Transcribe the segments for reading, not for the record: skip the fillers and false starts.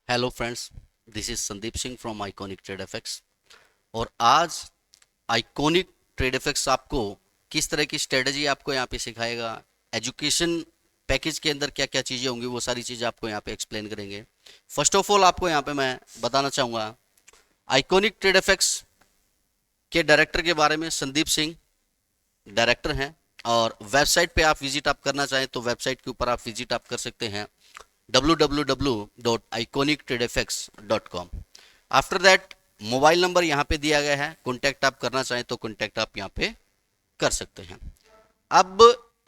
Hello friends, this is Sandeep Singh from iconic trade FX. और आज iconic trade FX आपको किस तरह की स्ट्रेटजी आपको यहाँ पे सिखाएगा, एजुकेशन पैकेज के अंदर क्या क्या चीज़ें होंगी वो सारी चीज़ें आपको यहाँ पे एक्सप्लेन करेंगे। फर्स्ट ऑफ ऑल आपको यहाँ पे मैं बताना चाहूँगा आइकॉनिक ट्रेड एफएक्स के डायरेक्टर के बारे में। संदीप सिंह डायरेक्टर हैं और वेबसाइट पे आप विजिट आप करना चाहें तो वेबसाइट के ऊपर आप विजिट आप कर सकते हैं www.iconictradefx.com। After that mobile number यहाँ पे दिया गया है, कॉन्टैक्ट आप करना चाहें तो कॉन्टैक्ट आप यहाँ पे कर सकते हैं। अब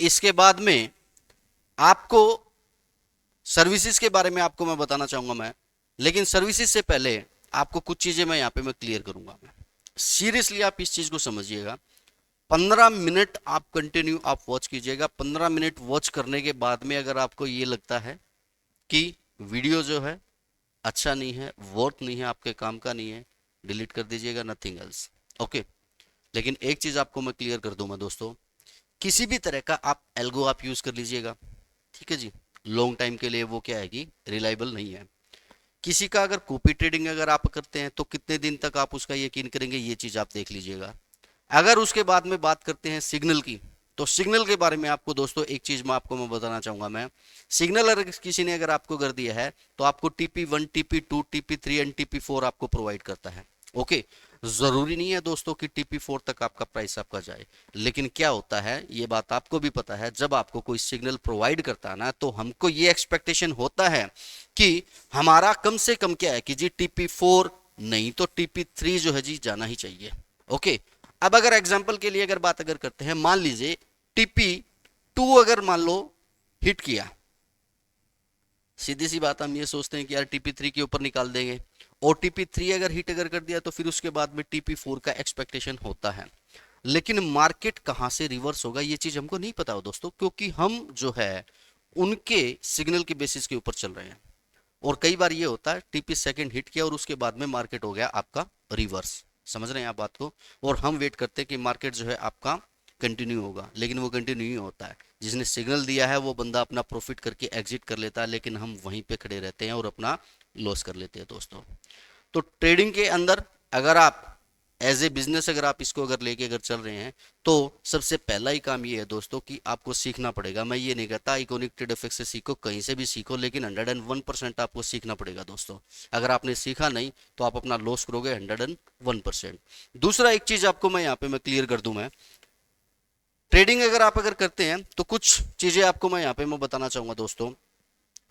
इसके बाद में आपको सर्विसेज के बारे में आपको मैं बताना चाहूंगा मैं, लेकिन सर्विसेज से पहले आपको कुछ चीजें मैं यहाँ पे मैं क्लियर करूंगा। मैं सीरियसली आप इस चीज को समझिएगा। 15 मिनट आप कंटिन्यू आप वॉच कीजिएगा। 15 मिनट वॉच करने के बाद में अगर आपको ये लगता है कि वीडियो जो है अच्छा नहीं है, वर्थ नहीं है, आपके काम का नहीं है, डिलीट कर दीजिएगा, नथिंग एल्स। ओके। लेकिन एक चीज आपको मैं क्लियर कर दूंगा दोस्तों, किसी भी तरह का आप एल्गो आप यूज कर लीजिएगा, ठीक है जी। लॉन्ग टाइम के लिए वो क्या है कि रिलायबल नहीं है। किसी का अगर कॉपी ट्रेडिंग अगर आप करते हैं तो कितने दिन तक आप उसका यकीन करेंगे, ये चीज आप देख लीजिएगा। अगर उसके बाद में बात करते हैं सिग्नल की, तो सिग्नल के बारे में आपको दोस्तों एक चीज मैं आपको मैं बताना चाहूंगा। मैं सिग्नल अगर किसी ने अगर आपको कर दिया है तो आपको TP1 TP2 TP3 and TP4 आपको प्रोवाइड करता है। ओके। जरूरी नहीं है दोस्तों कि TP4 तक आपका प्राइस आपका जाए, लेकिन क्या होता है ये बात आपको भी पता है, जब आपको कोई सिग्नल प्रोवाइड करता है ना तो हमको ये एक्सपेक्टेशन होता है कि हमारा कम से कम क्या है कि जी TP4 नहीं तो TP3 जो है जी जाना ही चाहिए। ओके। अब अगर एग्जांपल के लिए अगर बात अगर करते हैं, मान लीजिए TP2 अगर मान लो हिट किया, सीधी सी बात हम ये सोचते हैं कि यार TP3 के ऊपर निकाल देंगे, और TP3 अगर हिट अगर कर दिया तो फिर उसके बाद में TP4 का एक्सपेक्टेशन होता है। लेकिन मार्केट कहां से रिवर्स होगा ये चीज हमको नहीं पता हो दोस्तों, क्योंकि हम जो है उनके सिग्नल के बेसिस के ऊपर चल रहे हैं। और कई बार ये होता है TP सेकंड हिट किया और उसके बाद में मार्केट हो गया आपका रिवर्स। समझ रहे हैं आप बात को। और हम वेट करते हैं कि मार्केट जो है आपका कंटिन्यू होगा, लेकिन वो कंटिन्यू ही होता है। जिसने सिग्नल दिया है वो बंदा अपना प्रॉफिट करके एग्जिट कर लेता है, लेकिन हम वहीं पे खड़े रहते हैं और अपना लॉस कर लेते हैं दोस्तों। तो ट्रेडिंग के अंदर अगर आप एज ए बिजनेस अगर आप इसको अगर लेके अगर चल रहे हैं तो सबसे पहला ही काम ये है दोस्तों कि आपको सीखना पड़ेगा। मैं ये नहीं कहता इकोनिक ट्रेड एफएक्स से सीखो, कहीं से भी सीखो, लेकिन 101% आपको सीखना पड़ेगा दोस्तों। अगर आपने सीखा नहीं तो आप अपना लॉस करोगे 101%। दूसरा एक चीज आपको मैं यहाँ पे मैं क्लियर कर दूं। मैं ट्रेडिंग अगर आप अगर करते हैं तो कुछ चीजें आपको मैं यहाँ पे मैं बताना चाहूंगा दोस्तों।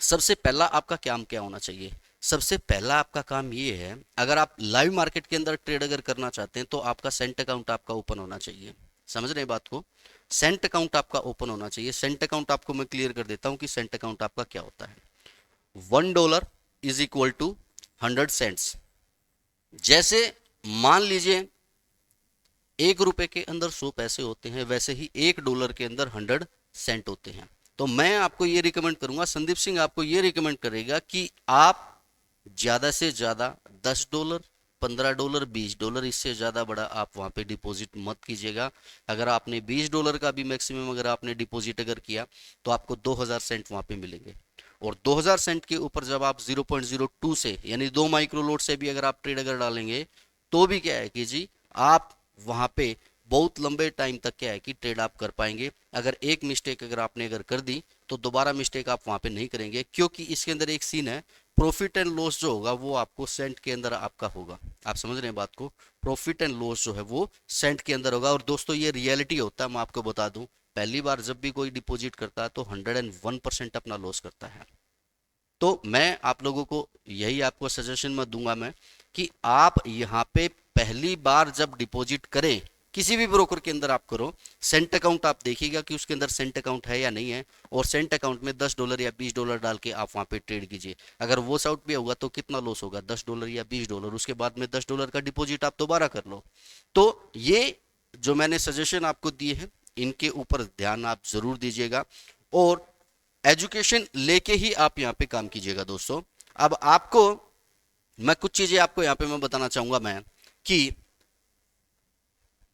सबसे पहला आपका काम क्या होना चाहिए? सबसे पहला आपका काम ये है, अगर आप लाइव मार्केट के अंदर ट्रेड अगर करना चाहते हैं तो आपका सेंट अकाउंट आपका ओपन होना चाहिए। समझ रहे हैं बात को। सेंट अकाउंट आपका ओपन होना चाहिए। सेंट अकाउंट आपको मैं क्लियर कर देता हूं कि सेंट अकाउंट आपका क्या होता है। $1 इज इक्वल टू 100 सेंट्स। जैसे मान लीजिए ₹1 के अंदर 100 पैसे होते हैं, वैसे ही $1 के अंदर 100 सेंट होते हैं। तो मैं आपको ये रिकमेंड करूंगा, संदीप सिंह आपको ये रिकमेंड करेगा कि आप ज्यादा से ज्यादा $10 $15 $20, इससे ज्यादा बड़ा आप वहां पे डिपॉजिट मत कीजिएगा। अगर आपने $20 का भी मैक्सिमम अगर आपने डिपॉजिट अगर किया तो आपको 2000 सेंट वहां पे मिलेंगे। और 2000 सेंट के ऊपर जब आप 0.02 से यानी 2 माइक्रो लोड से भी अगर आप ट्रेड अगर डालेंगे तो भी क्या है कि जी आप वहां पे बहुत लंबे टाइम तक क्या है कि ट्रेड आप कर पाएंगे। अगर एक मिस्टेक अगर आपने अगर कर दी तो दोबारा मिस्टेक आप वहां पे नहीं करेंगे, क्योंकि इसके अंदर एक सीन है, प्रॉफिट एंड लॉस जो होगा वो आपको सेंट के अंदर आपका होगा। आप समझ रहे हैं बात को। प्रॉफिट एंड लॉस जो है वो सेंट के अंदर होगा। और दोस्तों ये रियलिटी होता है, मैं आपको बता दूं, पहली बार जब भी कोई डिपॉजिट करता है तो 101% अपना लॉस करता है। तो मैं आप लोगों को यही आपको सजेशन में दूंगा मैं कि आप यहाँ पे पहली बार जब डिपॉजिट करें किसी भी ब्रोकर के अंदर आप करो, सेंट अकाउंट आप देखिएगा कि उसके अंदर सेंट अकाउंट है या नहीं है, और सेंट अकाउंट में $10 या $20 डाल के आप वहां पे ट्रेड कीजिए। अगर वो आउट भी होगा तो कितना लॉस होगा? $10 या $20। उसके बाद में $10 का डिपॉजिट आप दोबारा कर लो। तो ये जो मैंने सजेशन आपको दिए हैं इनके ऊपर ध्यान आप जरूर दीजिएगा, और एजुकेशन लेके ही आप यहाँ पे काम कीजिएगा दोस्तों। अब आपको मैं कुछ चीजें आपको यहाँ पे मैं बताना चाहूंगा मैं कि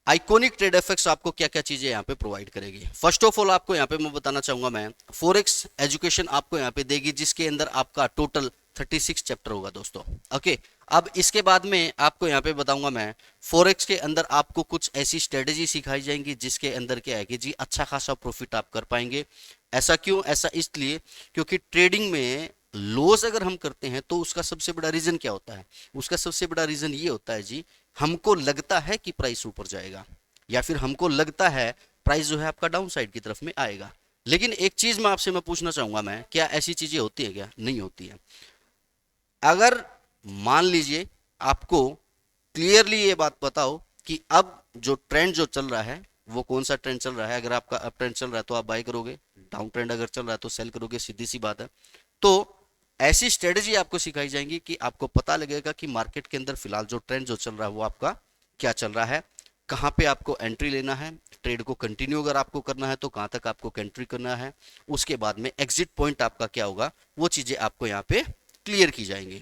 आइकॉनिक ट्रेड एफएक्स आपको क्या क्या चीजें यहाँ पे प्रोवाइड करेगी। फर्स्ट ऑफ ऑल आपको यहाँ पे मैं बताना चाहूंगा मैं, फॉरेक्स एजुकेशन आपको यहाँ पे देगी, जिसके अंदर आपका टोटल 36 चैप्टर होगा दोस्तों। ओके, अब इसके बाद में आपको यहाँ पे बताऊंगा मैं, फॉरेक्स के अंदर आपको कुछ ऐसी स्ट्रेटेजी सिखाई जाएंगी जिसके अंदर क्या है कि जी अच्छा खासा प्रॉफिट आप कर पाएंगे। ऐसा क्यों? ऐसा इसलिए क्योंकि ट्रेडिंग में लॉस अगर हम करते हैं तो उसका सबसे बड़ा रीजन क्या होता है? उसका सबसे बड़ा रीजन ये होता है जी, हमको लगता है कि प्राइस ऊपर जाएगा, या फिर हमको लगता है प्राइस जो है आपका डाउन साइड की तरफ में आएगा। लेकिन एक चीज मैं आपसे पूछना चाहूंगा मैं, क्या ऐसी चीजें होती है क्या? नहीं होती है। अगर मान लीजिए आपको क्लियरली ये बात बताओ कि अब जो ट्रेंड जो चल रहा है वो कौन सा ट्रेंड चल रहा है, अगर आपका अप ट्रेंड चल रहा है तो आप बाय करोगे, डाउन ट्रेंड अगर चल रहा है तो सेल करोगे, सीधी सी बात है। तो ऐसी स्ट्रेटजी आपको सिखाई जाएंगी कि आपको पता लगेगा कि मार्केट के अंदर फिलहाल जो ट्रेंड जो चल रहा है वो आपका क्या चल रहा है, कहाँ पे आपको एंट्री लेना है, ट्रेड को कंटिन्यू अगर आपको करना है तो कहाँ तक आपको एंट्री करना है, उसके बाद में एग्जिट पॉइंट आपका क्या होगा, वो चीजें आपको यहाँ पे क्लियर की जाएंगी।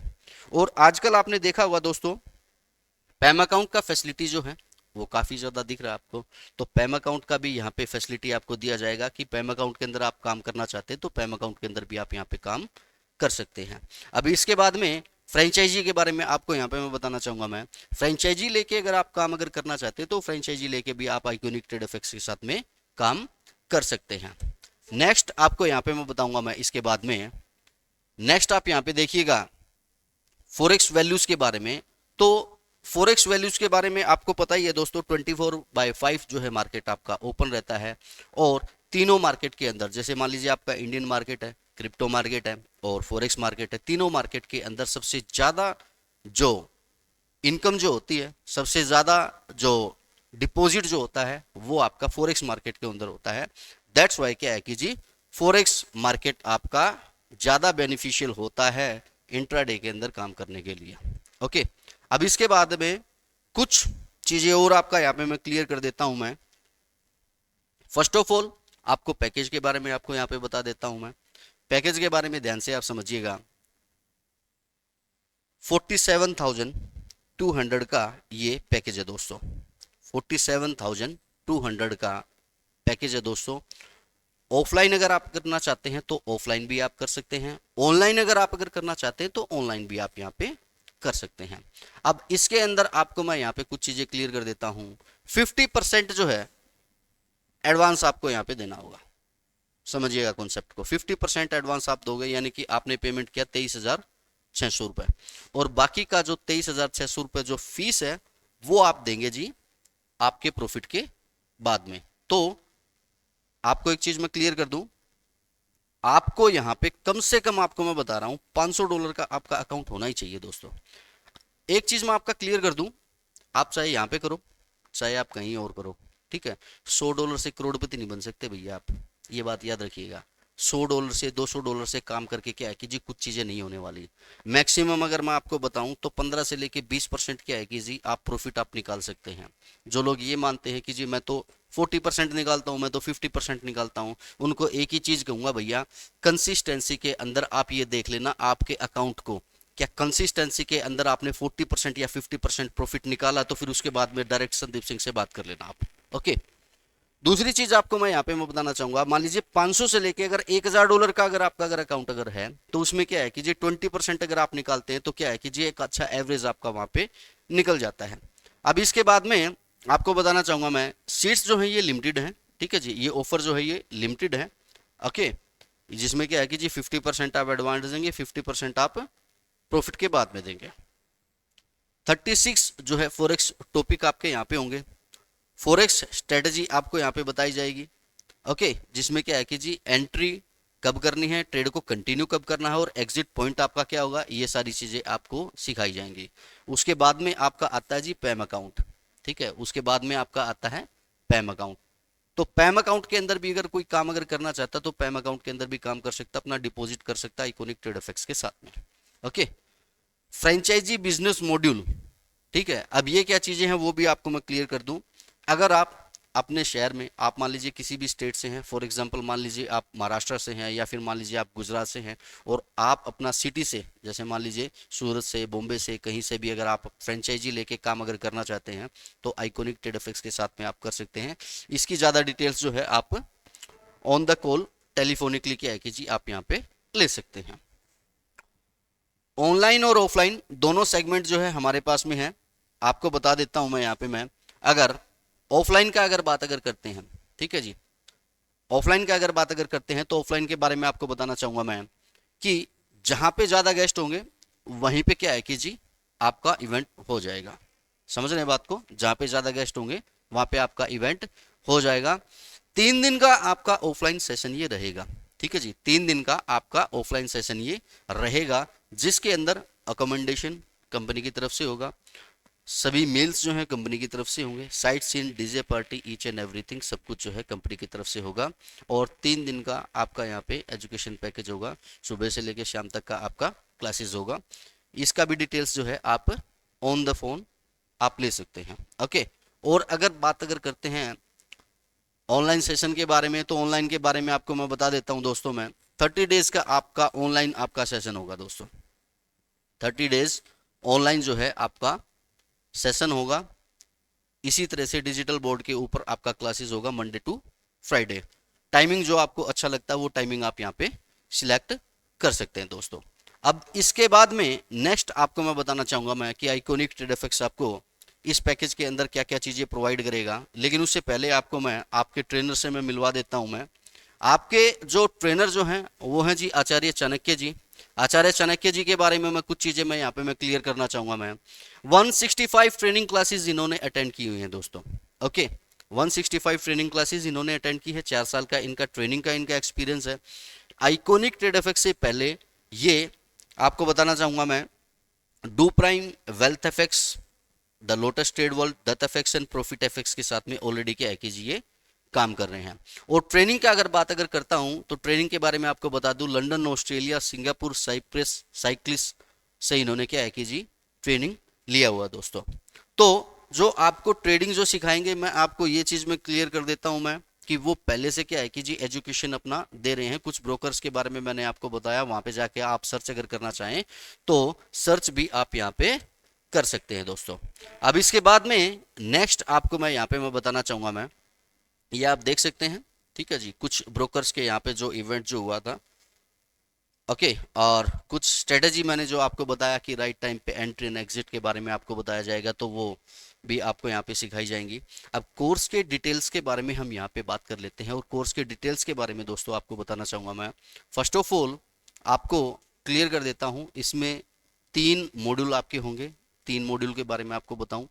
और आजकल आपने देखा होगा दोस्तों, पैम अकाउंट का फैसिलिटी जो है वो काफी ज्यादा दिख रहा है आपको, तो पैम अकाउंट का भी यहाँ पे फैसिलिटी आपको दिया जाएगा कि पैम अकाउंट के अंदर आप काम करना चाहते हैं तो पैम अकाउंट के अंदर भी आप यहाँ पे काम कर सकते हैं। अभी इसके बाद में फ्रेंचाइजी के बारे में आपको यहाँ पे मैं बताना चाहूंगा मैं, फ्रेंचाइजी लेके अगर आप काम अगर करना चाहते हैं तो फ्रेंचाइजी लेके भी आप आइकॉनिक ट्रेड एफएक्स के साथ में काम कर सकते हैं। नेक्स्ट आपको यहाँ पे मैं बताऊंगा मैं इसके बाद में, नेक्स्ट आप यहाँ पे देखिएगा फॉरेक्स वैल्यूज के बारे में। तो फॉरेक्स वैल्यूज के बारे में आपको पता ही है दोस्तों, 24/5 जो है मार्केट आपका ओपन रहता है, और तीनों मार्केट के अंदर, जैसे मान लीजिए आपका इंडियन मार्केट है, क्रिप्टो मार्केट है और फॉरेक्स मार्केट है, तीनों मार्केट के अंदर सबसे ज्यादा जो इनकम जो होती है, सबसे ज्यादा जो डिपॉजिट जो होता है वो आपका फॉरेक्स मार्केट के अंदर होता है। दैट्स वाई क्या है कि जी फॉरेक्स मार्केट आपका ज्यादा बेनिफिशियल होता है इंट्राडे के अंदर काम करने के लिए। ओके, अब इसके बाद में कुछ चीजें और आपका यहाँ पे मैं क्लियर कर देता हूं मैं। फर्स्ट ऑफ ऑल आपको पैकेज के बारे में आपको यहाँ पे बता देता हूं मैं। पैकेज के बारे में ध्यान से आप समझिएगा, 47,200 का ये पैकेज है दोस्तों, 47,200 का पैकेज है दोस्तों। ऑफलाइन अगर आप करना चाहते हैं तो ऑफलाइन भी आप कर सकते हैं, ऑनलाइन अगर आप अगर करना चाहते हैं तो ऑनलाइन भी आप यहाँ पे कर सकते हैं। अब इसके अंदर आपको मैं यहाँ पे कुछ चीजें क्लियर कर देता हूं। 50% जो है एडवांस आपको यहाँ पे देना होगा, समझिएगा कॉन्सेप्ट को। 50% एडवांस आप दोगे, यानी कि आपने पेमेंट किया 23,600 रुपए, और बाकी का जो 23,600 रुपए जो फीस है वो आप देंगे जी आपके प्रॉफिट के बाद में। तो आपको एक चीज मैं क्लियर कर दूं, आपको यहां पे कम से कम आपको मैं बता रहा हूं $500 का आपका अकाउंट होना ही चाहिए दोस्तों। एक चीज मैं आपका क्लियर कर दूं, आप चाहे यहां पे करो चाहे आप कहीं और करो, ठीक है, $100 से करोड़पति नहीं बन सकते भैया आप, ये बात याद रखिएगा। $100 से $200 से काम करके क्या है कि जी कुछ चीजें नहीं होने वाली। मैक्सिमम अगर मैं आपको बताऊं तो 15 से लेके 20% क्या है कि जी आप प्रॉफिट आप निकाल सकते हैं। जो लोग ये मानते हैं कि जी मैं तो 40% निकालता हूं, मैं तो 50% निकालता हूं, उनको एक ही चीज कहूंगा, भैया कंसिस्टेंसी के अंदर आप ये देख लेना आपके अकाउंट को, क्या कंसिस्टेंसी के अंदर आपने 40% या 50% प्रॉफिट निकाला तो फिर उसके बाद में डायरेक्ट संदीप सिंह से बात कर लेना आप। ओके, दूसरी चीज आपको मैं यहाँ पे मैं बताना चाहूंगा, मान लीजिए 500 से लेके अगर $1,000 का अगर आपका अगर अकाउंट अगर है तो उसमें क्या है कि जी 20% अगर आप निकालते हैं तो क्या है कि जी एक अच्छा एवरेज आपका वहां पे निकल जाता है। अब इसके बाद में आपको बताना चाहूंगा मैं, सीट्स जो है ये लिमिटेड है, ठीक है जी, ये ऑफर जो है ये लिमिटेड है। ओके, जिसमें क्या है कि जी 50% आप एडवांस देंगे, 50% आप प्रॉफिट के बाद में देंगे। 36 जो है फॉरेक्स टॉपिक आपके यहाँ पे होंगे, फॉरेक्स स्ट्रेटजी आपको यहाँ पे बताई जाएगी। ओके, जिसमें क्या है कि जी एंट्री कब करनी है, ट्रेड को कंटिन्यू कब करना है, और एग्जिट पॉइंट आपका क्या होगा, ये सारी चीजें आपको सिखाई जाएंगी। उसके बाद में आपका आता है जी पैम अकाउंट, ठीक है, उसके बाद में आपका आता है पैम अकाउंट। तो पैम अकाउंट के अंदर भी अगर कोई काम अगर करना चाहता तो पैम अकाउंट के अंदर भी काम कर सकता, अपना डिपॉजिट कर सकता आइकॉनिक ट्रेड एफएक्स के साथ में। ओके, फ्रेंचाइजी बिजनेस मॉड्यूल, ठीक है, अब ये क्या चीजें हैं वो भी आपको मैं क्लियर कर दूं। अगर आप अपने शहर में, आप मान लीजिए किसी भी स्टेट से हैं, फॉर एग्जांपल मान लीजिए आप महाराष्ट्र से हैं या फिर मान लीजिए आप गुजरात से हैं, और आप अपना सिटी से, जैसे मान लीजिए सूरत से, बॉम्बे से, कहीं से भी अगर आप फ्रेंचाइजी लेके काम अगर करना चाहते हैं तो आइकॉनिक ट्रेड एफएक्स के साथ में आप कर सकते हैं। इसकी ज़्यादा डिटेल्स जो है आप ऑन द कॉल टेलीफोनिकली क्या है कि जी आप यहाँ पे ले सकते हैं। ऑनलाइन और ऑफलाइन दोनों सेगमेंट जो है हमारे पास में है। आपको बता देता हूं मैं यहाँ पे, मैं अगर ऑफलाइन का अगर बात अगर करते हैं, ठीक है जी, ऑफलाइन का अगर बात अगर करते हैं तो ऑफलाइन के बारे में आपको बताना चाहूंगा मैं कि जहां पे ज्यादा गेस्ट होंगे वहीं पे क्या है कि जी आपका इवेंट हो जाएगा। समझ रहे हैं बात को, जहां पे ज्यादा गेस्ट होंगे वहां पे आपका इवेंट हो जाएगा। 3 दिन का आपका ऑफलाइन सेशन ये रहेगा, ठीक है जी, 3 दिन का आपका ऑफलाइन सेशन ये रहेगा, जिसके अंदर अकोमोडेशन कंपनी की तरफ से होगा, सभी मेल्स जो है कंपनी की तरफ से होंगे, sightseeing, DJ party, each and everything सब कुछ जो है कंपनी की तरफ से होगा। और 3 दिन का आपका यहाँ पे एजुकेशन पैकेज होगा, सुबह से लेकर शाम तक का आपका क्लासेस होगा। इसका भी डिटेल्स जो है आप ऑन द फोन आप ले सकते हैं। ओके, और अगर बात अगर करते हैं ऑनलाइन सेशन के बारे में, तो ऑनलाइन के बारे में आपको मैं बता देता हूं दोस्तों, मैं 30 डेज का आपका ऑनलाइन आपका सेशन होगा दोस्तों। 30 डेज ऑनलाइन जो है आपका सेशन होगा। इसी तरह से डिजिटल बोर्ड के ऊपर आपका क्लासेस होगा मंडे टू फ्राइडे। टाइमिंग जो आपको अच्छा लगता है वो टाइमिंग आप यहाँ पे सिलेक्ट कर सकते हैं दोस्तों। अब इसके बाद में नेक्स्ट आपको मैं बताना चाहूंगा मैं कि आइकॉनिक ट्रेड एफएक्स आपको इस पैकेज के अंदर क्या क्या चीजें प्रोवाइड करेगा। लेकिन उससे पहले आपको मैं आपके ट्रेनर से मैं मिलवा देता हूं। मैं आपके जो ट्रेनर जो हैं वो हैं जी आचार्य चाणक्य जी। आचार्य चाणक्य जी के बारे में मैं कुछ चीजें मैं यहाँ पे मैं क्लियर करना चाहूंगा। मैं 165 ट्रेनिंग क्लासेस इन्होंने अटेंड की हुई हैं दोस्तों। ओके, 165 ट्रेनिंग क्लासेस इन्होंने अटेंड की है। 4 साल का इनका ट्रेनिंग का इनका एक्सपीरियंस है। आइकॉनिक ट्रेड एफएक्स से पहले ये आपको बताना चाहूंगा मैं Doo Prime, Wealth FX, the Lotus Trade World, Dutt FX and profit FX के साथ में ऑलरेडी क्या है कि जी ये काम कर रहे हैं। और ट्रेनिंग का अगर बात अगर करता हूं तो ट्रेनिंग के बारे में आपको बता दूं, लंदन, ऑस्ट्रेलिया, सिंगापुर, साइप्रस, साइक्लिस से इन्होंने क्या है कि जी ट्रेनिंग लिया हुआ दोस्तों। तो जो आपको ट्रेडिंग जो सिखाएंगे, मैं आपको ये चीज में क्लियर कर देता हूं मैं कि वो पहले से क्या है कि जी एजुकेशन अपना दे रहे हैं। कुछ ब्रोकर्स के बारे में मैंने आपको बताया, वहां पे जाके आप सर्च अगर करना चाहें तो सर्च भी आप यहाँ पे कर सकते हैं दोस्तों। अब इसके बाद में नेक्स्ट आपको मैं यहाँ पे मैं बताना चाहूंगा मैं, ये आप देख सकते हैं, ठीक है जी, कुछ ब्रोकर्स के यहाँ पे जो इवेंट जो हुआ था। ओके, और कुछ स्ट्रेटेजी मैंने जो आपको बताया कि राइट टाइम पे एंट्री एंड एग्जिट के बारे में आपको बताया जाएगा, तो वो भी आपको यहाँ पे सिखाई जाएंगी। अब कोर्स के डिटेल्स के बारे में हम यहाँ पे बात कर लेते हैं। और कोर्स के डिटेल्स के बारे में दोस्तों आपको बताना चाहूँगा मैं, फर्स्ट ऑफ ऑल आपको क्लियर कर देता हूँ, इसमें 3 मॉड्यूल आपके होंगे। 3 मॉड्यूल के बारे में आपको बताऊँ,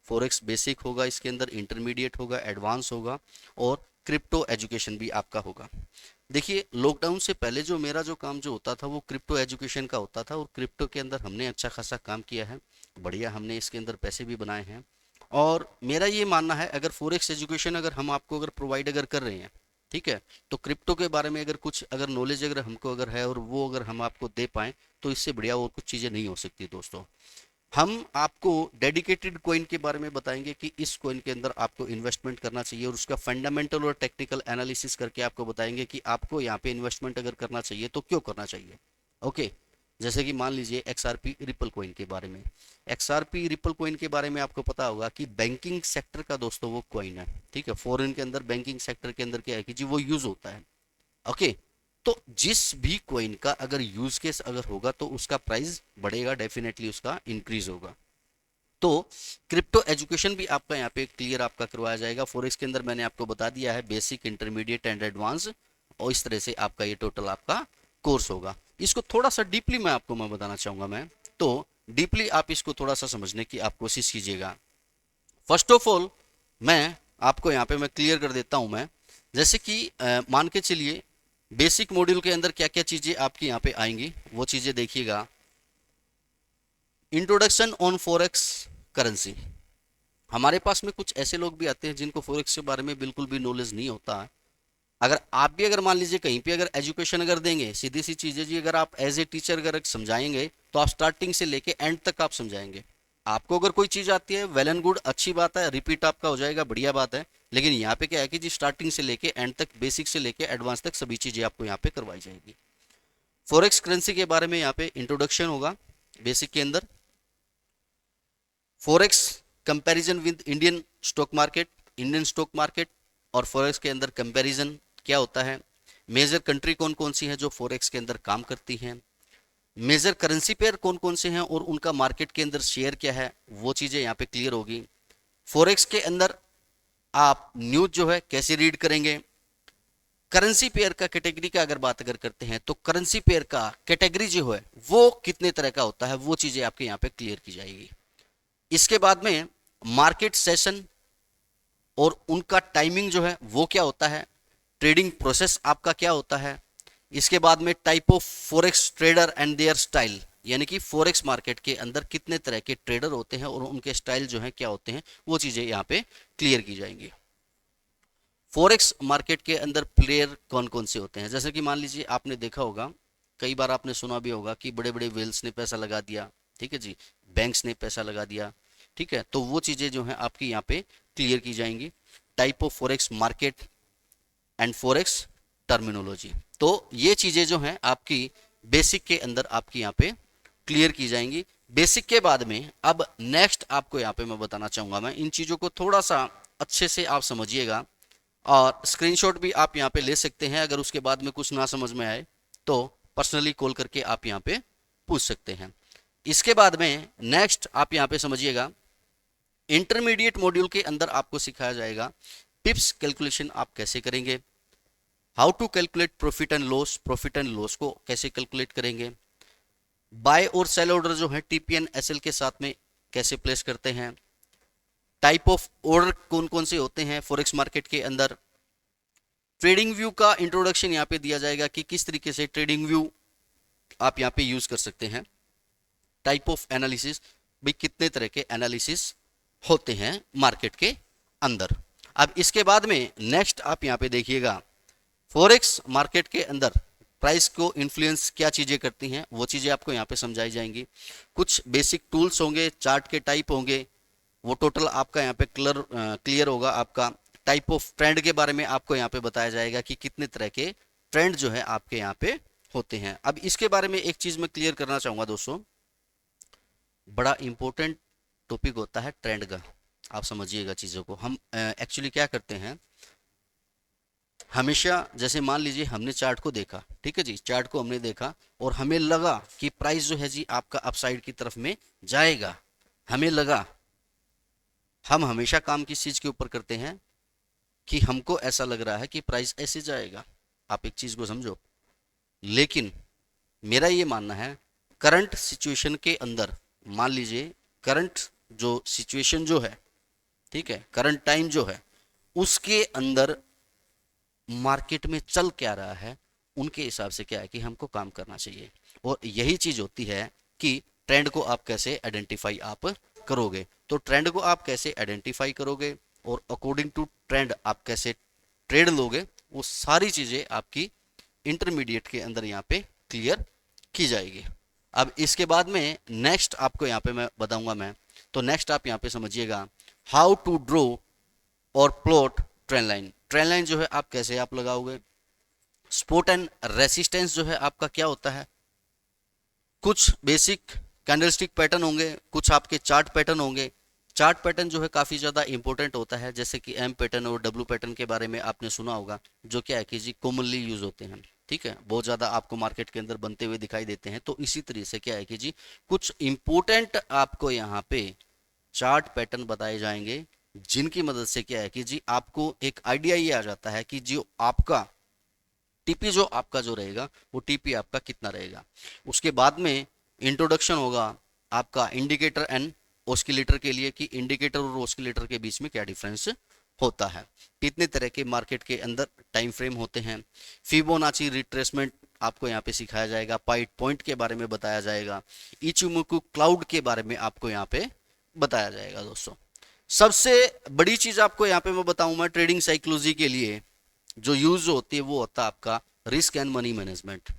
फॉरेक्स बेसिक होगा, इसके अंदर इंटरमीडिएट होगा, एडवांस होगा, और क्रिप्टो एजुकेशन भी आपका होगा। देखिए, लॉकडाउन से पहले जो मेरा जो काम जो होता था वो क्रिप्टो एजुकेशन का होता था, और क्रिप्टो के अंदर हमने अच्छा खासा काम किया है, बढ़िया हमने इसके अंदर पैसे भी बनाए हैं। और मेरा ये मानना है अगर फॉरेक्स एजुकेशन अगर हम आपको अगर प्रोवाइड अगर कर रहे हैं, ठीक है, तो क्रिप्टो के बारे में अगर कुछ अगर नॉलेज अगर हमको अगर है और वो अगर हम आपको दे पाएँ तो इससे बढ़िया और कुछ चीज़ें नहीं हो सकती दोस्तों। हम आपको डेडिकेटेड कॉइन के बारे में बताएंगे कि इस कॉइन के अंदर आपको इन्वेस्टमेंट करना चाहिए, और उसका फंडामेंटल और टेक्निकल एनालिसिस करके आपको बताएंगे कि आपको यहाँ पे इन्वेस्टमेंट अगर करना चाहिए तो क्यों करना चाहिए। ओके, जैसे कि मान लीजिए एक्सआरपी रिपल कॉइन के बारे में। एक्सआरपी रिपल कॉइन के बारे में आपको पता होगा कि बैंकिंग सेक्टर का दोस्तों वो कॉइन है, ठीक है, फॉरेन के अंदर बैंकिंग सेक्टर के अंदर क्या है कि जी वो यूज होता है। ओके, तो जिस भी कॉइन का अगर यूज केस अगर होगा तो उसका प्राइस बढ़ेगा, डेफिनेटली उसका इंक्रीज होगा। तो क्रिप्टो एजुकेशन भी आपका यहाँ पे क्लियर आपका करवाया जाएगा। फॉरेक्स के अंदर मैंने आपको बता दिया है बेसिक, इंटरमीडिएट एंड एडवांस, और इस तरह से आपका ये टोटल आपका कोर्स होगा। इसको थोड़ा सा डीपली मैं आपको मैं बताना चाहूंगा मैं, तो डीपली आप इसको थोड़ा सा समझने की आप कोशिश कीजिएगा। फर्स्ट ऑफ ऑल मैं आपको यहाँ पे मैं क्लियर कर देता हूं मैं, जैसे कि मान के चलिए बेसिक मॉड्यूल के अंदर क्या क्या चीजें आपकी यहाँ पे आएंगी वो चीजें देखिएगा। Introduction on forex currency. हमारे पास में कुछ ऐसे लोग भी आते हैं जिनको फॉरेक्स के बारे में बिल्कुल भी नॉलेज नहीं होता है। अगर आप भी अगर मान लीजिए कहीं पे अगर एजुकेशन अगर देंगे, सीधी सी चीजें जी, अगर आप एज ए टीचर अगर समझाएंगे तो आप स्टार्टिंग से लेके एंड तक आप समझाएंगे। आपको अगर कोई चीज आती है वेल एंड गुड, अच्छी बात है, रिपीट आपका हो जाएगा, बढ़िया बात है। लेकिन यहाँ पे क्या है कि जी स्टार्टिंग से लेके एंड तक, बेसिक से लेके एडवांस तक सभी चीजें आपको यहाँ पे करवाई जाएगी। फॉरेक्स करेंसी के बारे में यहाँ पे इंट्रोडक्शन होगा बेसिक के अंदर। Forex comparison with Indian stock market, Indian stock market और फॉरेक्स के अंदर कंपैरिजन क्या होता है, मेजर कंट्री कौन कौन सी है जो फॉरेक्स के अंदर काम करती हैं, मेजर करेंसी पेयर कौन कौन से हैं और उनका मार्केट के अंदर शेयर क्या है, वो चीजें यहाँ पे क्लियर होगी। फॉरेक्स के अंदर आप न्यूज जो है कैसे रीड करेंगे। करेंसी पेयर का कैटेगरी का अगर बात अगर करते हैं तो करेंसी पेयर का कैटेगरी जो है वो कितने तरह का होता है, वो चीजें आपके यहाँ पे क्लियर की जाएगी। इसके बाद में मार्केट सेशन और उनका टाइमिंग जो है वो क्या होता है, ट्रेडिंग प्रोसेस आपका क्या होता है। इसके बाद में type of forex trader and there style, यानी कि फॉरेक्स मार्केट के अंदर कितने तरह के ट्रेडर होते हैं और उनके स्टाइल जो है क्या होते हैं, वो चीजें यहाँ पे क्लियर की जाएंगी। फॉरेक्स मार्केट के अंदर प्लेयर कौन कौन से होते हैं, जैसे कि मान लीजिए आपने देखा होगा, कई बार आपने सुना भी होगा कि बड़े बड़े वेल्स ने पैसा लगा दिया, ठीक है जी, बैंक्स ने पैसा लगा दिया, ठीक है, तो वो चीजें जो है आपकी यहाँ पे क्लियर की जाएंगी। Type of forex market and forex terminology, तो ये चीजें जो हैं आपकी बेसिक के अंदर आपकी यहाँ पे क्लियर की जाएंगी। बेसिक के बाद में अब नेक्स्ट आपको यहाँ पे मैं बताना चाहूंगा, मैं इन चीजों को थोड़ा सा अच्छे से आप समझिएगा और स्क्रीनशॉट भी आप यहाँ पे ले सकते हैं। अगर उसके बाद में कुछ ना समझ में आए तो पर्सनली कॉल करके आप यहाँ पे पूछ सकते हैं। इसके बाद में नेक्स्ट आप यहाँ पे समझिएगा, इंटरमीडिएट मॉड्यूल के अंदर आपको सिखाया जाएगा पिप्स कैलकुलेशन आप कैसे करेंगे, how to calculate profit and loss, profit and loss को कैसे कैलकुलेट करेंगे, बाय और सेल ऑर्डर जो है टीपीएन एसएल के साथ में कैसे प्लेस करते हैं, टाइप ऑफ ऑर्डर कौन कौन से होते हैं फॉरेक्स मार्केट के अंदर, ट्रेडिंग व्यू का इंट्रोडक्शन यहाँ पे दिया जाएगा कि किस तरीके से ट्रेडिंग व्यू आप यहाँ पे यूज कर सकते हैं, टाइप ऑफ एनालिसिस, भाई कितने तरह के एनालिसिस होते हैं मार्केट के अंदर। अब इसके बाद में नेक्स्ट आप यहाँ पे देखिएगा, फॉरेक्स मार्केट के अंदर प्राइस को इन्फ्लुएंस क्या चीजें करती हैं, वो चीजें आपको यहाँ पे समझाई जाएंगी। कुछ बेसिक टूल्स होंगे, चार्ट के टाइप होंगे, वो टोटल आपका यहाँ पे क्लियर होगा। आपका टाइप ऑफ ट्रेंड के बारे में आपको यहाँ पे बताया जाएगा कि कितने तरह के ट्रेंड जो है आपके यहाँ पे होते हैं। अब इसके बारे में एक चीज मैं क्लियर करना चाहूंगा दोस्तों, बड़ा इंपॉर्टेंट टॉपिक होता है ट्रेंड का, आप समझिएगा चीजों को। हम एक्चुअली क्या करते हैं, हमेशा जैसे मान लीजिए हमने चार्ट को देखा, ठीक है जी, चार्ट को हमने देखा और हमें लगा कि प्राइस जो है जी आपका अपसाइड की तरफ में जाएगा, हमें लगा, हम हमेशा काम किस चीज के ऊपर करते हैं कि हमको ऐसा लग रहा है कि प्राइस ऐसे जाएगा, आप एक चीज को समझो। लेकिन मेरा ये मानना है करंट सिचुएशन के अंदर, मान लीजिए करंट जो सिचुएशन जो है, ठीक है, करंट टाइम जो है, उसके अंदर मार्केट में चल क्या रहा है, उनके हिसाब से क्या है कि हमको काम करना चाहिए। और यही चीज होती है कि ट्रेंड को आप कैसे आइडेंटिफाई आप करोगे, तो ट्रेंड को आप कैसे आइडेंटिफाई करोगे और अकॉर्डिंग टू ट्रेंड आप कैसे ट्रेड लोगे, वो सारी चीजें आपकी इंटरमीडिएट के अंदर यहाँ पे क्लियर की जाएगी। अब इसके बाद में नेक्स्ट आपको यहाँ पे मैं बताऊंगा मैं, तो नेक्स्ट आप यहाँ पे समझिएगा, हाउ टू ड्रॉ और plot trend line. Trend line जो है आप कैसे आप लगाओगे, सपोर्ट एंड रेसिस्टेंस जो है आपका क्या होता है, कुछ बेसिक कैंडलस्टिक पैटर्न होंगे, कुछ आपके चार्ट पैटर्न होंगे। चार्ट पैटर्न जो है काफी ज्यादा इंपॉर्टेंट होता है, जैसे कि एम पैटर्न और डब्ल्यू पैटर्न के बारे में आपने सुना होगा, जो क्या है कि जी कॉमनली यूज होते हैं, ठीक है, बहुत ज्यादा आपको मार्केट के अंदर बनते हुए दिखाई देते हैं। तो इसी तरीके से क्या है कि जी कुछ इंपॉर्टेंट आपको यहाँ पे चार्ट पैटर्न बताए जाएंगे, जिनकी मदद से क्या है कि जी आपको एक आइडिया ये आ जाता है कि जो आपका टीपी जो आपका जो रहेगा वो टीपी आपका कितना रहेगा। उसके बाद में इंट्रोडक्शन होगा आपका इंडिकेटर एंड ऑस्किलेटर के लिए, कि इंडिकेटर और ऑस्किलेटर के बीच में क्या डिफरेंस होता है, कितने तरह के मार्केट के अंदर टाइम फ्रेम होते हैं। फिबोनाची रिट्रेसमेंट आपको यहाँ पे सिखाया जाएगा, पाइट पॉइंट के बारे में बताया जाएगा, इचिमोकू क्लाउड के बारे में आपको यहाँ पे बताया जाएगा। दोस्तों सबसे बड़ी चीज आपको यहाँ पे मैं बताऊं, मैं ट्रेडिंग साइकोलॉजी के लिए जो यूज होती है वो होता है आपका risk and money management.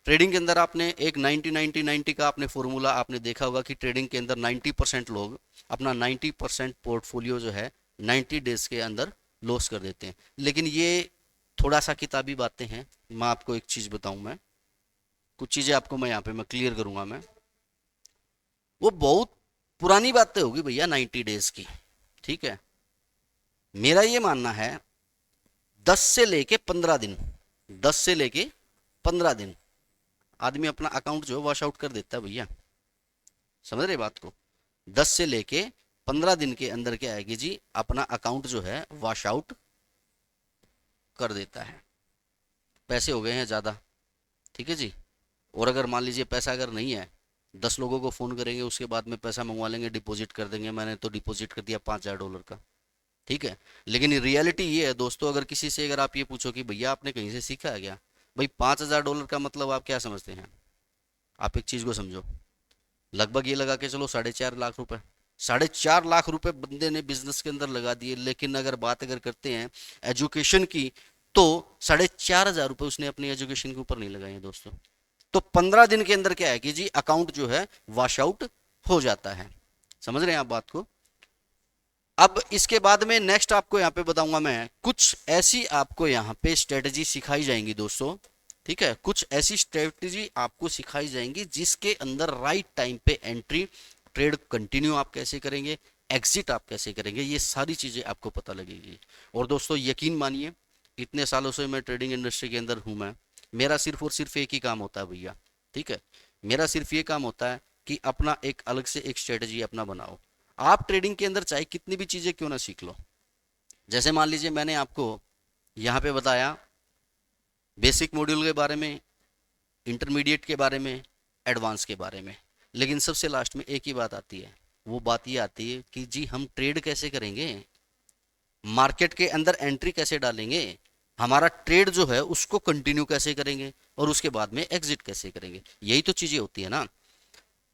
Trading के अंदर आपने एक 90-90-90 का आपने फॉर्मूला आपने देखा होगा कि ट्रेडिंग के अंदर 90% लोग अपना 90% पोर्टफोलियो जो है 90 डेज के अंदर लॉस कर देते हैं। लेकिन ये थोड़ा सा किताबी बातें हैं, मैं आपको एक चीज बताऊं, मैं कुछ चीजें आपको मैं यहाँ पे मैं क्लियर करूंगा, मैं वो बहुत पुरानी बातें होगी भैया 90 डेज की, ठीक है। मेरा ये मानना है 10 से लेके 15 दिन, 10 से लेके 15 दिन आदमी अपना अकाउंट जो है वॉश आउट कर देता है भैया। समझ रहे बात को? 10 से लेके 15 दिन के अंदर क्या है कि जी अपना अकाउंट जो है वॉश आउट कर देता है। पैसे हो गए हैं ज़्यादा, ठीक है जी। और अगर मान लीजिए पैसा अगर नहीं है, 10 लोगों को फ़ोन करेंगे, उसके बाद में पैसा मंगवा लेंगे, डिपॉजिट कर देंगे, मैंने तो डिपॉजिट कर दिया $5000 का, ठीक है। लेकिन रियलिटी ये है दोस्तों, अगर किसी से अगर आप ये पूछो कि भैया आपने कहीं से सीखा है क्या, भाई $5000 का मतलब आप क्या समझते हैं? आप एक चीज़ को समझो, लगभग ये लगा के चलो 4.5 लाख रुपए। 4.5 लाख रुपए बंदे ने बिजनेस के अंदर लगा दिए। लेकिन अगर बात अगर करते हैं एजुकेशन की, तो 4,500 रुपए उसने अपनी एजुकेशन के ऊपर नहीं लगाए हैं दोस्तों। तो 15 दिन के अंदर क्या है कि जी अकाउंट जो है वॉश आउट हो जाता है। समझ रहे हैं आप बात को? अब इसके बाद में नेक्स्ट आपको यहाँ पे बताऊंगा मैं, कुछ ऐसी आपको यहाँ पे स्ट्रेटजी सिखाई जाएंगी दोस्तों, ठीक है। कुछ ऐसी स्ट्रेटजी आपको सिखाई जाएंगी जिसके अंदर राइट टाइम पे एंट्री, ट्रेड कंटिन्यू आप कैसे करेंगे, एग्जिट आप कैसे करेंगे, ये सारी चीजें आपको पता लगेगी। और दोस्तों यकीन मानिए, इतने सालों से मैं ट्रेडिंग इंडस्ट्री के अंदर हूं, मैं मेरा सिर्फ और सिर्फ एक ही काम होता है भैया, ठीक है। मेरा सिर्फ ये काम होता है कि अपना एक अलग से एक स्ट्रेटजी अपना बनाओ। आप ट्रेडिंग के अंदर चाहे कितनी भी चीजें क्यों ना सीख लो, जैसे मान लीजिए मैंने आपको यहाँ पे बताया बेसिक मॉड्यूल के बारे में, इंटरमीडिएट के बारे में, एडवांस के बारे में, लेकिन सबसे लास्ट में एक ही बात आती है। वो बात ये आती है कि जी हम ट्रेड कैसे करेंगे, मार्केट के अंदर एंट्री कैसे डालेंगे, हमारा ट्रेड जो है उसको कंटिन्यू कैसे करेंगे, और उसके बाद में एग्जिट कैसे करेंगे। यही तो चीजें होती है ना।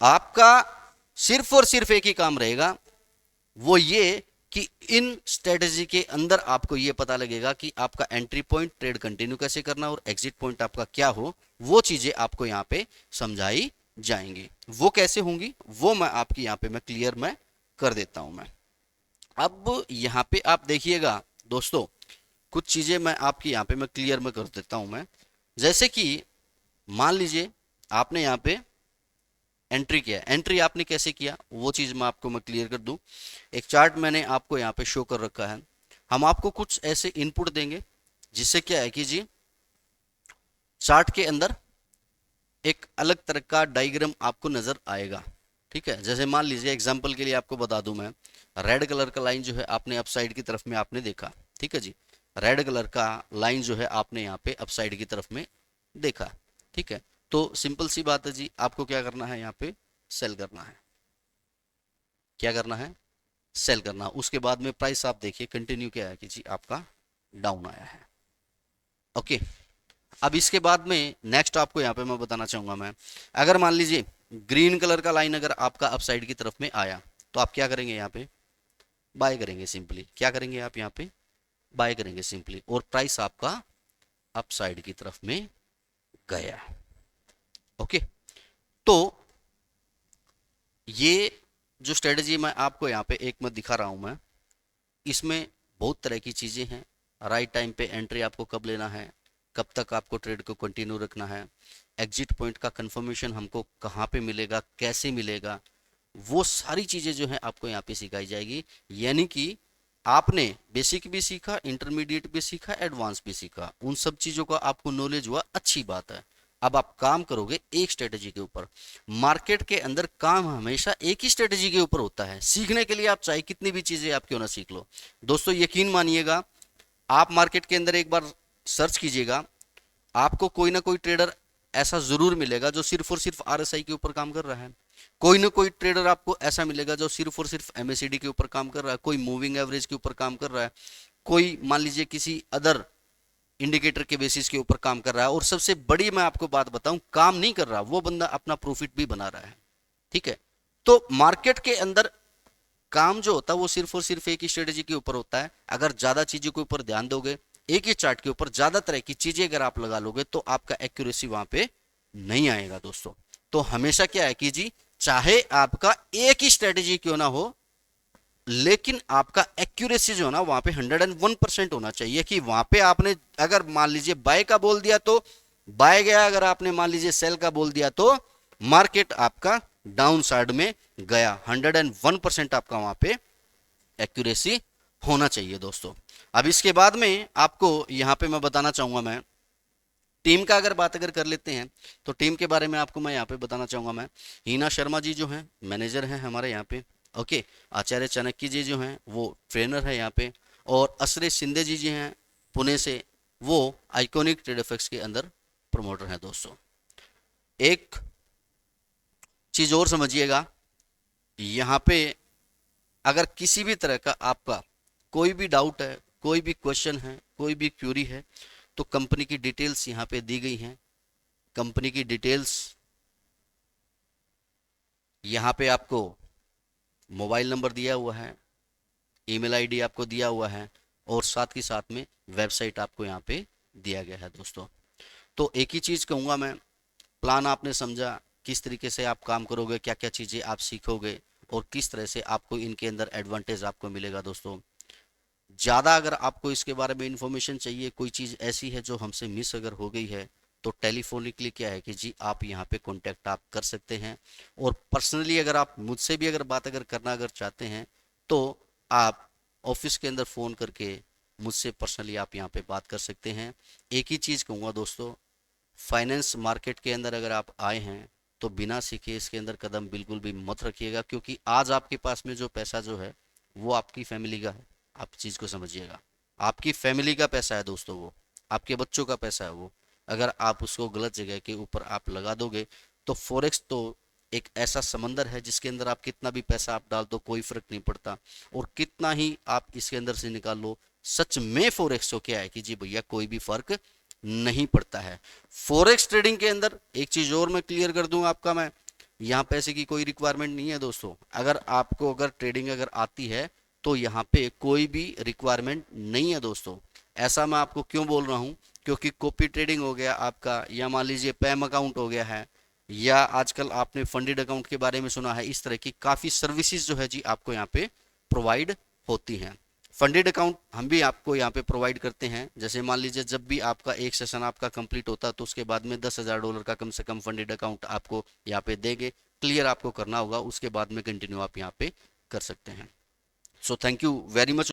आपका सिर्फ और सिर्फ एक ही काम रहेगा, वो ये कि इन स्ट्रेटजी के अंदर आपको ये पता लगेगा कि आपका एंट्री पॉइंट, ट्रेड कंटिन्यू कैसे करना और एग्जिट पॉइंट आपका क्या हो। वो चीजें आपको यहाँ पे समझाई जाएंगी। वो कैसे होंगी वो मैं आपकी यहाँ पे मैं क्लियर मैं कर देता हूं मैं। अब यहाँ पे आप देखिएगा दोस्तों, कुछ चीजें मैं आपकी यहाँ पे मैं क्लियर में कर देता हूं मैं। जैसे कि मान लीजिए आपने यहाँ पे एंट्री किया, एंट्री आपने कैसे किया वो चीज मैं आपको मैं क्लियर कर दूं। एक चार्ट मैंने आपको यहाँ पे शो कर रखा है। हम आपको कुछ ऐसे इनपुट देंगे जिससे क्या है कि जी चार्ट के अंदर एक अलग तरह का डायग्राम आपको नजर आएगा, ठीक है। जैसे मान लीजिए एग्जांपल के लिए आपको बता दूं मैं, रेड कलर का लाइन जो है आपने अपसाइड की तरफ में आपने देखा, ठीक है जी। रेड कलर का लाइन जो है आपने यहाँ पे अपसाइड की तरफ में देखा, ठीक है। तो सिंपल सी बात है जी, आपको क्या करना है, यहाँ पे सेल करना है। क्या करना है? सेल करना। उसके बाद में प्राइस आप देखिए कंटिन्यू क्या है कि जी आपका डाउन आया है। ओके, अब इसके बाद में नेक्स्ट आपको यहाँ पे मैं बताना चाहूंगा मैं, अगर मान लीजिए ग्रीन कलर का लाइन अगर आपका अपसाइड की तरफ में आया, तो आप क्या करेंगे, यहाँ पे बाय करेंगे सिंपली। क्या करेंगे आप यहाँ पे? बाय करेंगे सिंपली, और प्राइस आपका अपसाइड की तरफ में गया। ओके, तो ये जो स्ट्रेटजी मैं आपको यहाँ पे एक मैं दिखा रहा हूं मैं, इसमें बहुत तरह की चीजें हैं। राइट टाइम पे एंट्री आपको कब लेना है, कब तक आपको ट्रेड को कंटिन्यू रखना है, एग्जिट पॉइंट का कंफर्मेशन हमको कहाँ पे मिलेगा, कैसे मिलेगा, वो सारी चीजें जो है आपको यहाँ पे सिखाई जाएगी। यानी कि आपने बेसिक भी सीखा, इंटरमीडिएट भी सीखा, एडवांस भी सीखा, उन सब चीजों का आपको नॉलेज हुआ, अच्छी बात है। अब आप काम करोगे एक स्ट्रेटजी के ऊपर। मार्केट के अंदर काम हमेशा एक ही स्ट्रेटजी के ऊपर होता है। सीखने के लिए आप चाहे कितनी भी चीजें आप क्यों ना सीख लो दोस्तों, यकीन मानिएगा, आप मार्केट के अंदर एक बार सर्च कीजिएगा, आपको कोई ना कोई ट्रेडर ऐसा जरूर मिलेगा जो सिर्फ और सिर्फ आरएसआई के ऊपर काम कर रहा है। कोई ना कोई ट्रेडर आपको ऐसा मिलेगा जो सिर्फ और सिर्फ एमएसीडी के ऊपर काम कर रहा है, कोई मूविंग एवरेज के ऊपर काम कर रहा है, कोई मान लीजिए किसी अदर इंडिकेटर के बेसिस के ऊपर काम कर रहा है। और सबसे बड़ी मैं आपको बात बताऊं, काम नहीं कर रहा वो बंदा अपना प्रॉफिट भी बना रहा है, ठीक है। तो मार्केट के अंदर काम जो होता है वो सिर्फ और सिर्फ एक ही स्ट्रेटेजी के ऊपर होता है। अगर ज्यादा चीजों के ऊपर ध्यान दोगे, एक ही चार्ट के ऊपर ज्यादा तरह की चीजें अगर आप लगा लोगे, तो आपका एक्यूरेसी वहां पे नहीं आएगा दोस्तों। तो हमेशा क्या है कि जी चाहे आपका एक ही स्ट्रेटेजी क्यों ना हो, लेकिन आपका एक्यूरेसी जो है ना वहां पे 101% होना चाहिए। कि वहां पे आपने अगर मान लीजिए बाय का बोल दिया तो बाय गया, अगर आपने मान लीजिए सेल का बोल दिया तो मार्केट आपका डाउन साइड में गया। 101% आपका वहां पे एक्यूरेसी होना चाहिए दोस्तों। अब इसके बाद में आपको यहां पे मैं बताना चाहूंगा मैं, टीम का अगर बात कर लेते हैं तो टीम के बारे में आपको मैं यहाँ पे बताना चाहूंगा। मैं हिना शर्मा जी जो हैं मैनेजर हैं हमारे यहाँ पे, ओके। आचार्य चाणक्य जी जो हैं वो ट्रेनर है यहाँ पे, और असरे शिंदे जी जी हैं पुणे से, वो आइकॉनिक ट्रेड एफेक्स के अंदर प्रमोटर हैं दोस्तों। एक चीज और समझिएगा, यहाँ पे अगर किसी भी तरह का आपका कोई भी डाउट है, कोई भी क्वेश्चन है, कोई भी क्यूरी है, तो कंपनी की डिटेल्स यहाँ पे दी गई हैं। कंपनी की डिटेल्स यहाँ पे आपको मोबाइल नंबर दिया हुआ है, ईमेल आईडी आपको दिया हुआ है, और साथ ही साथ में वेबसाइट आपको यहाँ पे दिया गया है दोस्तों। तो एक ही चीज़ कहूँगा मैं, प्लान आपने समझा, किस तरीके से आप काम करोगे, क्या क्या चीज़ें आप सीखोगे, और किस तरह से आपको इनके अंदर एडवांटेज आपको मिलेगा दोस्तों। ज़्यादा अगर आपको इसके बारे में इंफॉर्मेशन चाहिए, कोई चीज़ ऐसी है जो हमसे मिस अगर हो गई है, तो टेलीफोनिकली क्या है कि जी आप यहाँ पे कांटेक्ट आप कर सकते हैं। और पर्सनली अगर आप मुझसे भी अगर बात अगर करना अगर चाहते हैं, तो आप ऑफिस के अंदर फ़ोन करके मुझसे पर्सनली आप यहाँ पे बात कर सकते हैं। एक ही चीज़ कहूँगा दोस्तों, फाइनेंस मार्केट के अंदर अगर आप आए हैं तो बिना सीखे इसके अंदर कदम बिल्कुल भी मत रखिएगा, क्योंकि आज आपके पास में जो पैसा जो है वो आपकी फैमिली का है। आप चीज़ को समझिएगा, आपकी फैमिली का पैसा है दोस्तों, वो आपके बच्चों का पैसा है वो। अगर आप उसको गलत जगह के ऊपर आप लगा दोगे, तो फॉरेक्स तो एक ऐसा समंदर है जिसके अंदर आप कितना भी पैसा आप डाल दो कोई फर्क नहीं पड़ता, और कितना ही आप इसके अंदर से निकाल लो, सच में फॉरेक्स को क्या है कि जी भैया कोई भी फर्क नहीं पड़ता है। फॉरेक्स ट्रेडिंग के अंदर एक चीज और मैं क्लियर कर दूं आपका, मैं यहाँ पैसे की कोई रिक्वायरमेंट नहीं है दोस्तों। अगर आपको अगर ट्रेडिंग अगर आती है तो यहाँ पे कोई भी रिक्वायरमेंट नहीं है दोस्तों। ऐसा मैं आपको क्यों बोल रहा हूँ, क्योंकि कॉपी ट्रेडिंग हो गया आपका, या मान लीजिए पैम अकाउंट हो गया है, या आजकल आपने फंडेड अकाउंट के बारे में सुना है, इस तरह की काफ़ी सर्विसेज जो है जी आपको यहाँ पे प्रोवाइड होती हैं। फंडेड अकाउंट हम भी आपको यहाँ पे प्रोवाइड करते हैं। जैसे मान लीजिए जब भी आपका एक सेशन आपका कंप्लीट होता है तो उसके बाद में $10,000 का कम से कम फंडेड अकाउंट आपको यहाँ पे देंगे, क्लियर आपको करना होगा, उसके बाद में कंटिन्यू आप यहाँ पे कर सकते हैं। So thank you very much.